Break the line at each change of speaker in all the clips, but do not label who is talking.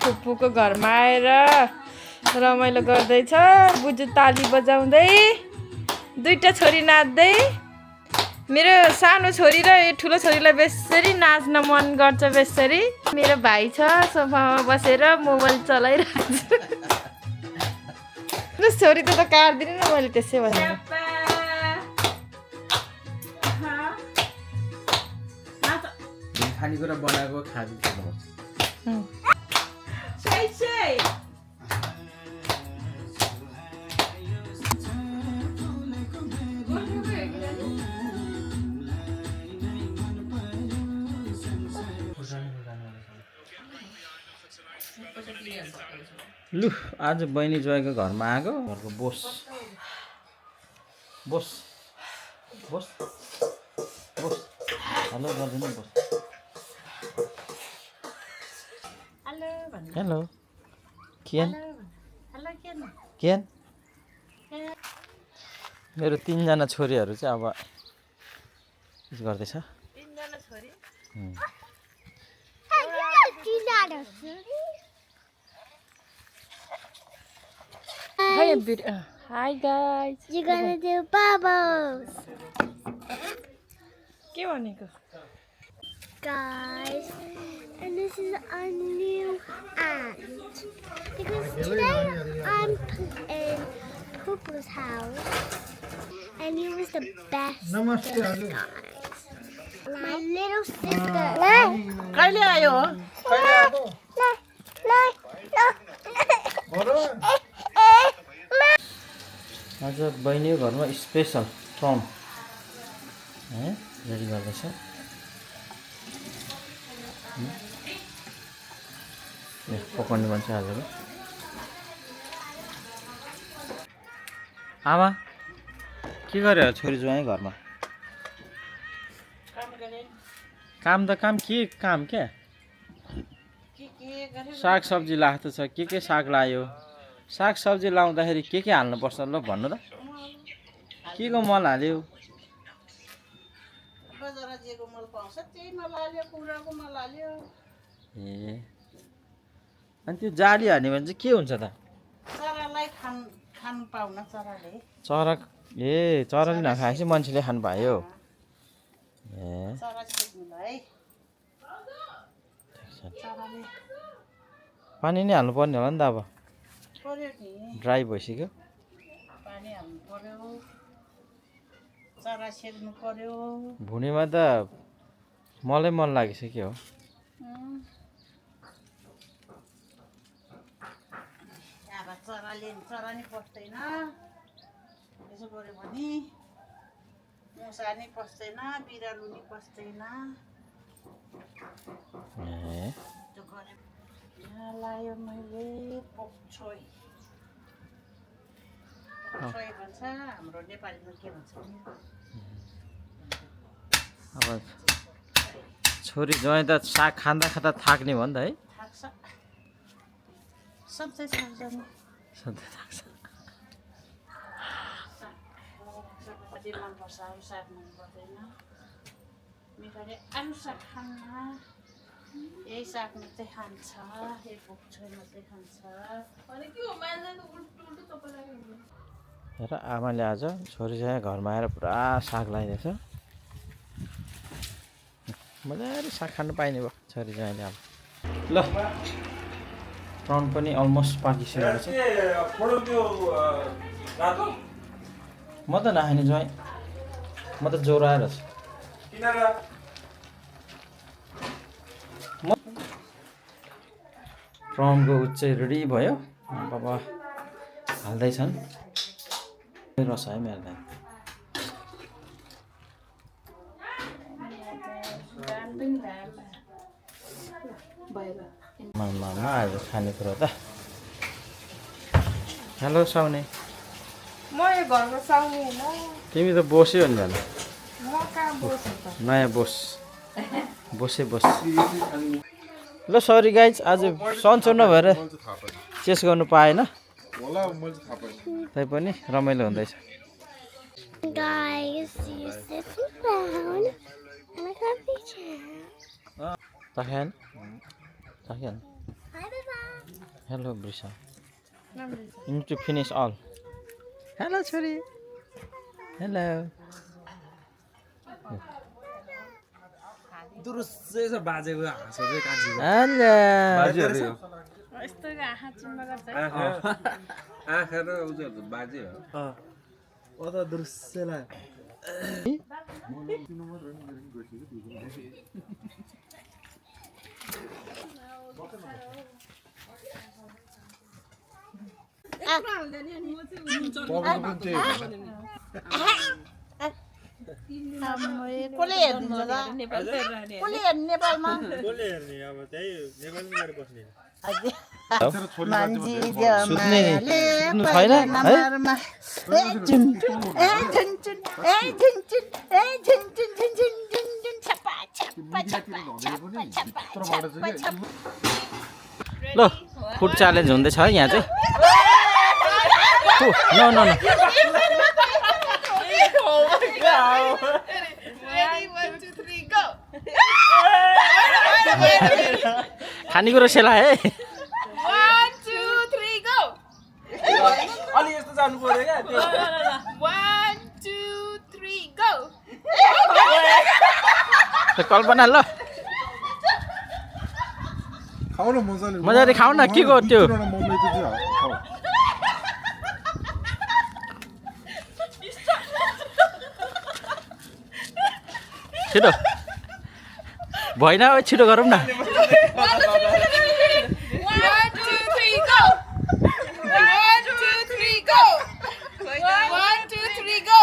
फुपूको घरमा आएर रमाइलो गर्दैछ। बुजु ताली बजाउँदै, दुईटा छोरी नाच्दै। मेरो सानो छोरी र यो ठुलो छोरीलाई बेसरी नाच्न मन गर्छ बेसरी। मेरो भाइ छ सोफामा बसेर मोबाइल चलाइरहेको छ। छोरी त काट्दिनँ न मैले त्यसै भनेर।
खानेकुरा बनाएको खानुपर्छ। लु आज बहिनी जोइको घरमा आएको। घरको बोस बोस बोस बोस हेलो गरिदिनु बोस। हेलो केन केन मेरो 3 जना छोरीहरू चाहिँ अब गर्दैछ।
3 जना छोरी। Hi guys.
You're gonna do bubbles.
के भनेको?
Guys, and this is our new aunt. Because today I'm in Poopa's house, and he was the best
Namaste,
guys. My little sister.
कहिले आयो?
आज बहिनीको घरमा स्पेसल फ्रम रेडी गर्दैछ। पकाउने मान्छे आजको आमा के गर्यो छोरी ज्वाइँ घरमा? काम त काम के काम क्या? साग सब्जी लाग्दो छ। के साग लायो? साग सब्जी लाउँदाखेरि के हाल्नुपर्छ ल भन्नु त? के को मल हाल्यो? ए अनि त्यो जाली हाल्ने भने चाहिँ के हुन्छ त?
चरालाई खानु पाउन चराले।
चरा ए चराले नखाएपछि मान्छेले खानु पायो। ए
चरा छेक्नुलाई चराले
पानी नै हाल्नु पर्ने होला नि त अब
पर्यो नि।
ड्राई भइसक्यो।
पानी हाल्नु पर्यो, चरा छेक्नु पर्यो।
भुनेमा त मलाई मन लागिसक्यो।
अब चरा नि पस्दैन। यसो गऱ्यो भने मुसा नि पस्दैन, बिरालु नि पस्दैन।
ए
त्यो गऱ्यो। यहाँ लायो मैले पोक्छोइ। पोक्छोइ भन्छ, हाम्रो नेपालीमा के भन्छ नि?
अब छोरी ज्वाइँ त साग खाँदा थाक्ने भयो नि त है?
थाक्छ। सधैँ थाक्छ नि।
सधैँ थाक्छ।
कति मनपर्छ, अरू साग मन पर्दैन। मिठाईले अरू साग खान्न, यही साग मात्रै खान्छ, यही पोक्छोइ मात्रै खान्छ।
हेर आमाले आज छोरी चाहिँ घरमा आएर पुरा साग लगाइदिएछ। मजाले साग खानु पाइने भयो छोरी ज्वाइँले अब। ल प्राउन पनि अलमोस्ट पाकिसकेको छ। म त नखाने ज्वाइँ, म त ज्वरो आएर छु। प्राउनको उच्चै रेडी भयो। बाबा हाल्दैछन् रस है मेरो दाइ। मामा आज खानेकुरा त। हेलो साउने।
म यो घरमा साउने हैन।
तिमी त बोस्यो नि झन्।
म कहाँ बोस त?
नयाँ बोस। बोसे बोस। ल सरी गाइज आज सन्चो नभएर चेस गर्नु पाएन। तैपनि रमाइलो हुँदैछ।
Guys, you sit down and I got picture.
Tahan. Tahan.
Bye bye.
Hello, Brisha. You need to finish all. Hello, Chori. Hello. Hello.
यस्तो आँखा चिम्बा गर्छ
आँखा र उनीहरू बाजे हो
कसले हेरिदिन्छ त कसले हेर्ने नेपालमा
सुत्नु छैन ल फुड च्यालेन्ज हुँदैछ है यहाँ चाहिँ नो नो नो खानेकुरो सेला है
अलि यस्तो जानु पर्यो क्या त्यो
1 2 3 go
कल्पना ल
खाऊ न
मजाले खाऊ न के को त्यो छिटो भएन छिटो गरौँ न
1 2 3 go 1 2 3 go 1 2 3 go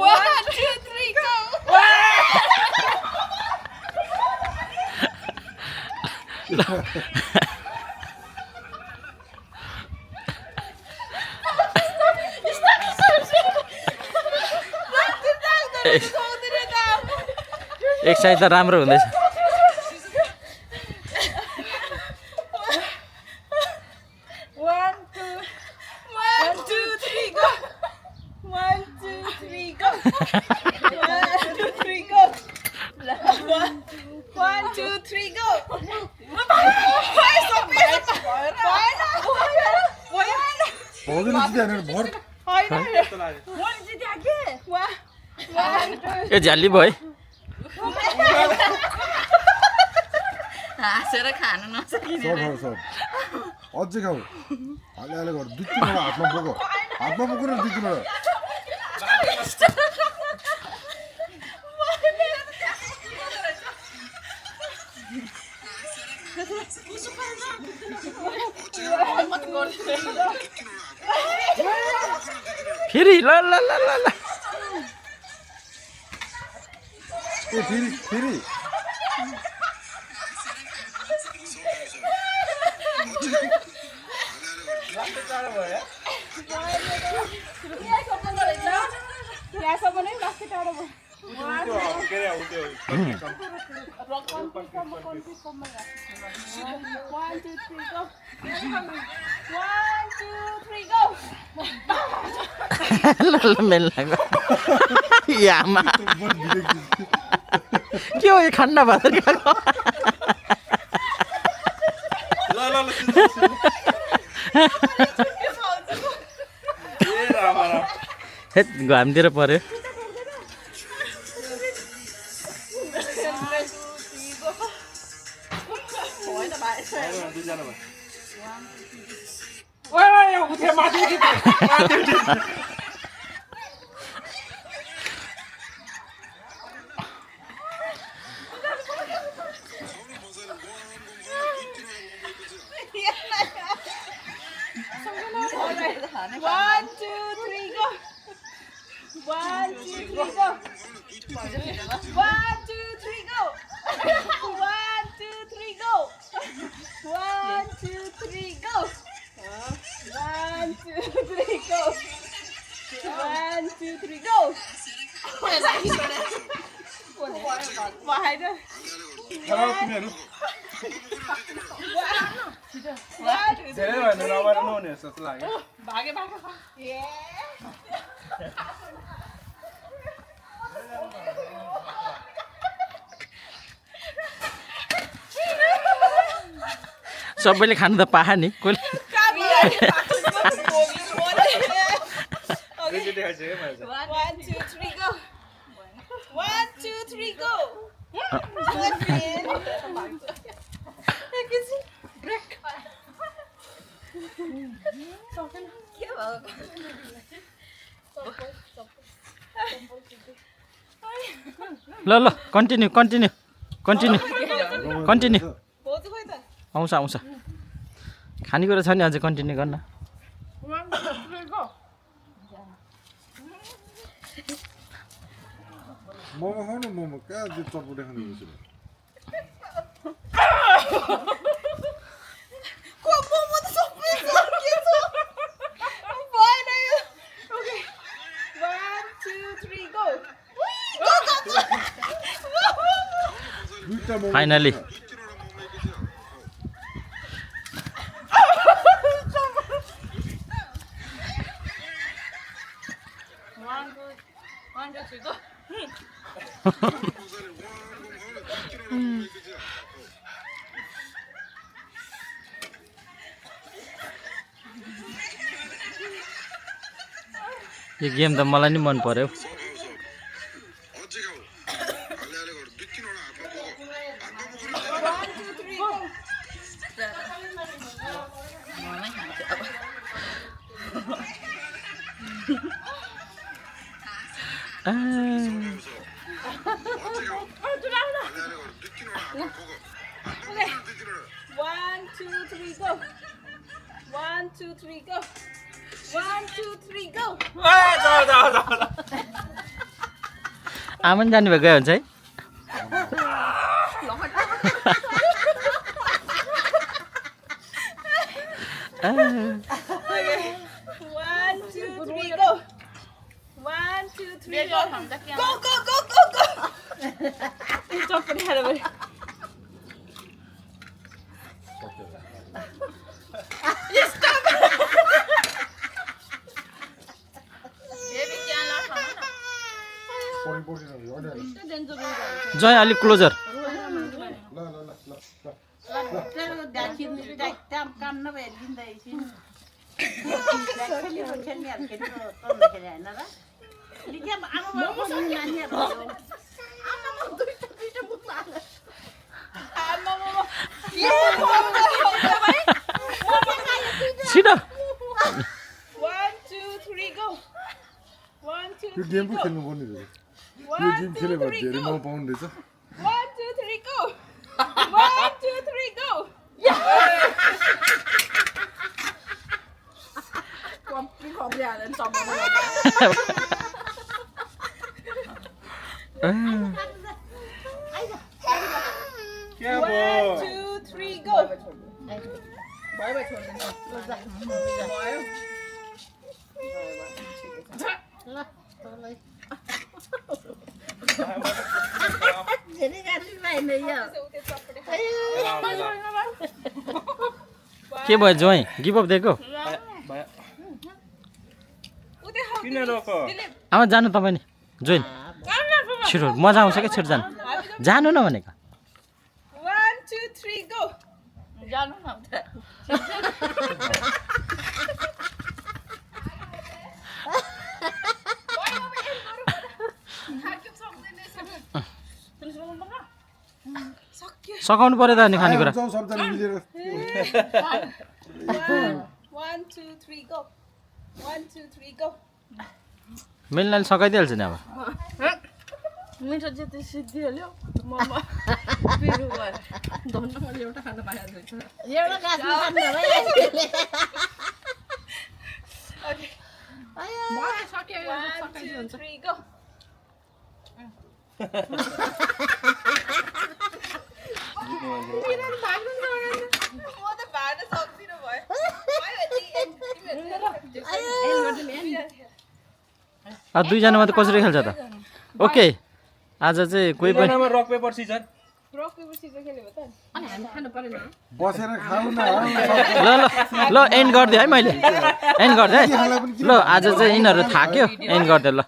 1 2 3 go
एक साइड त राम्रो हुँदैछ ए झ्याली भयो है
हाँसेर खानु नसकिने
अझै खाऊ हाले हाले गर दुई तीनवटा हातमा बोको न दुई तीनवटा
फेरि ल ल ल ल ल
ए फेरि
यामा के हो यो खन्डा भात खाएको हेत घामतिर पर्यो
धेरै भयो नभएर नहुने जस्तो लाग्यो
सबैले खानु त पाहा नि कसले ल ल कन्टिन्यू आउँछ खानेकुरा छ नि अझै कन्टिन्यू गर्न
मोमो खाऊ न मोमो कहाँ त्यो चटपटे खानु बसेर
फाइनली यो गेम त मलाई नि मन पर्यो आमन जानुभएको हुन्छ है जय अलिक क्लोजर छिटो
त्यो गेम पो खेल्नु पर्ने रहेछ यो गेम खेल्यो भने धेरै मोमो पाउने रहेछ
1 2 3 go 1 2 3 go
क्या भयो
1 2 3 go
के भयो जोइ गिभ अप दिएको
किन रोको
आमा जानु तपाईँ नि जोइन छिटो मजा आउँछ क्या छिटो जानु न भनेको
1 2 3 go जानु न
सकाउनु पर्यो त अनि खानेकुरा
1
2 3 go 1 2 3 go
मिल्नाले सकाइदिइहाल्छ नि अब
मिठो जति सिद्धिहाल्यो ममा पिरो भयो धन्न मैले एउटा खाना पाएको छु एउटा गाछमा खानु भयो ओके मलाई सक्यो सकाइदिन्छ 3 go
दुईजना मात्रै कसरी खेल्छ त ओके आज चाहिँ कोही पनि
रक पेपर सिजर
खेल्यो त अनि हामी खानु पर्दैन
बसेर खाऊ न
ल ल ल एन्ड गरिदिएँ है मैले एन्ड गरिदिएँ है ल आज चाहिँ यिनीहरू थाक्यो एन्ड गरिदिएँ ल